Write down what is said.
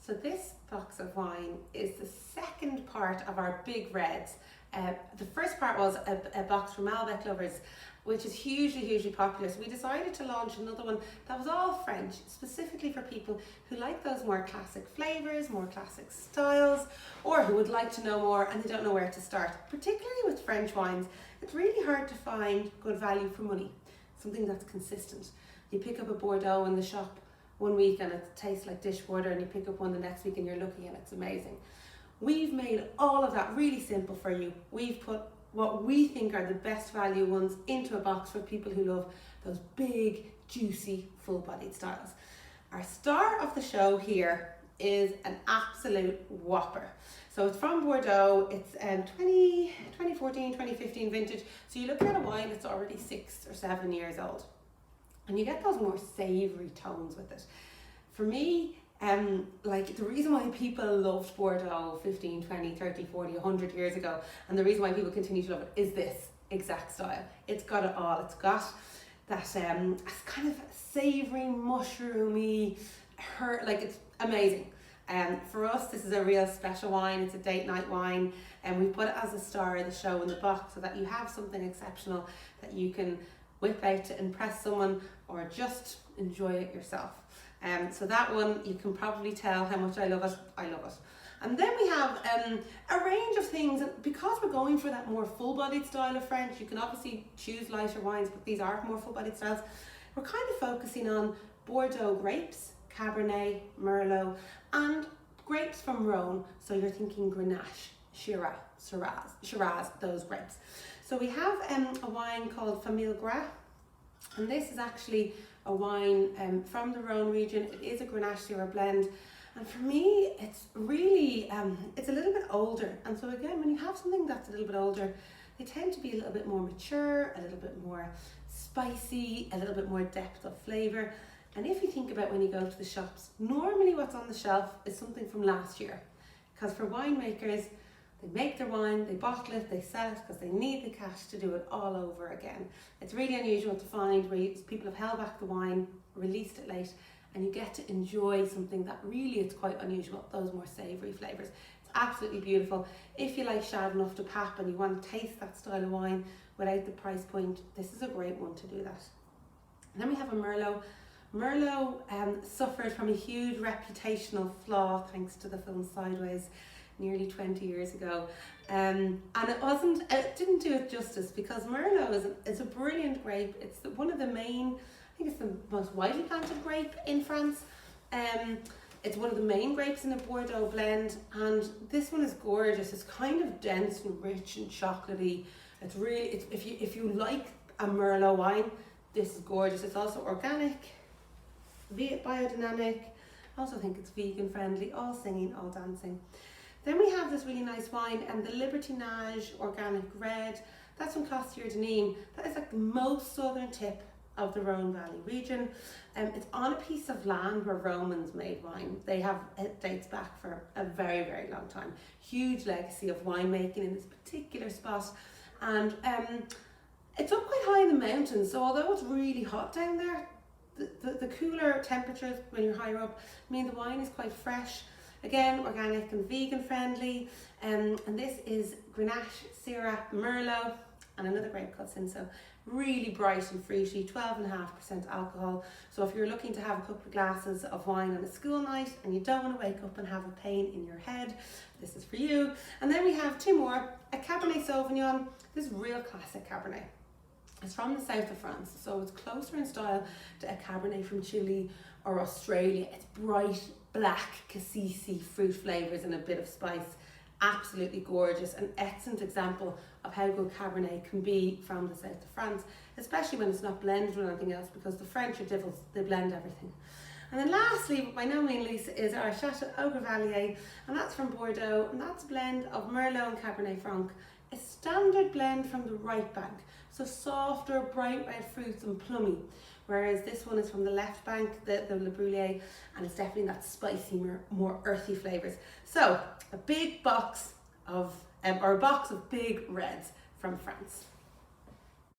So this box of wine is the second part of our big reds. The first part was a box for Malbec lovers, which is hugely popular. So we decided to launch another one that was all French, specifically for people who like those more classic flavors, more classic styles, or who would like to know more and they don't know where to start. Particularly with French wines, it's really hard to find good value for money, something that's consistent. You pick up a Bordeaux in the shop one week and it tastes like dishwater, and you pick up one the next week and you're looking and it's amazing. We've made all of that really simple for you. We've put what we think are the best value ones into a box for people who love those big, juicy, full-bodied styles. Our star of the show here is an absolute whopper. So it's from Bordeaux. It's 2014, 2015 vintage. So you're looking at a wine that's already 6 or 7 years old. And you get those more savoury tones with it. For me, like the reason why people loved Bordeaux 15, 20, 30, 40, 100 years ago, and the reason why people continue to love it is this exact style. It's got it all. It's got that kind of savoury, mushroomy, like it's amazing. For us, this is a real special wine. It's a date night wine, and we put it as a star of the show in the box so that you have something exceptional that you can whip out to impress someone or just enjoy it yourself. So that one, you can probably tell how much I love it. I love it. And then we have a range of things, and because we're going for that more full-bodied style of French, you can obviously choose lighter wines, but these are more full-bodied styles. We're kind of focusing on Bordeaux grapes, Cabernet, Merlot, and grapes from Rhone. So you're thinking Grenache, Shiraz, those grapes. So we have a wine called Famille Gras, and this is actually a wine from the Rhone region. It is a Grenache Syrah blend, and for me it's really it's a little bit older. And so again, when you have something that's a little bit older, they tend to be a little bit more mature, a little bit more spicy, a little bit more depth of flavour. And if you think about when you go to the shops, normally what's on the shelf is something from last year, because for winemakers, they make their wine, they bottle it, they sell it because they need the cash to do it all over again. It's really unusual to find where people have held back the wine, released it late, and you get to enjoy something that really is quite unusual, those more savoury flavours. It's absolutely beautiful. If you like Chardonnay de Pape and you want to taste that style of wine without the price point, this is a great one to do that. And then we have a Merlot. Merlot suffered from a huge reputational flaw thanks to the film Sideways nearly 20 years ago, and it didn't do it justice, because Merlot is a brilliant grape. It's one of the main, I think it's the most widely planted grape in France. It's one of the main grapes in a Bordeaux blend, and this one is gorgeous. It's kind of dense and rich and chocolatey. It's really, if you like a Merlot wine, this is gorgeous. It's also organic, biodynamic. I also think it's vegan friendly, all singing, all dancing. Then we have this really nice wine, and the Liberty Nage Organic Red. That's from Cabernet. That is like the most southern tip of the Rhone Valley region. It's on a piece of land where Romans made wine. It dates back for a very long time. Huge legacy of winemaking in this particular spot, and it's up quite high in the mountains. So although it's really hot down there, the cooler temperatures when you're higher up mean the wine is quite fresh. Again, organic and vegan friendly, and this is Grenache, Syrah, Merlot, and another grape called Cinsault. Really bright and fruity, 12.5% alcohol. So if you're looking to have a couple of glasses of wine on a school night and you don't want to wake up and have a pain in your head, this is for you. And then we have two more, a Cabernet Sauvignon. This is real classic Cabernet. It's from the south of France, so it's closer in style to a Cabernet from Chile or Australia. It's bright, black, cassis fruit flavours and a bit of spice. Absolutely gorgeous. An excellent example of how good Cabernet can be from the south of France, especially when it's not blended with anything else, because the French are devils, they blend everything. And then lastly, but by no means least, is our Chateau Ogre, and that's from Bordeaux, and that's a blend of Merlot and Cabernet Franc. A standard blend from the right bank, so softer, bright red fruits and plummy. Whereas this one is from the left bank, the Le Brûlé, and it's definitely that spicy, more earthy flavours. So a big box of, or a box of big reds from France.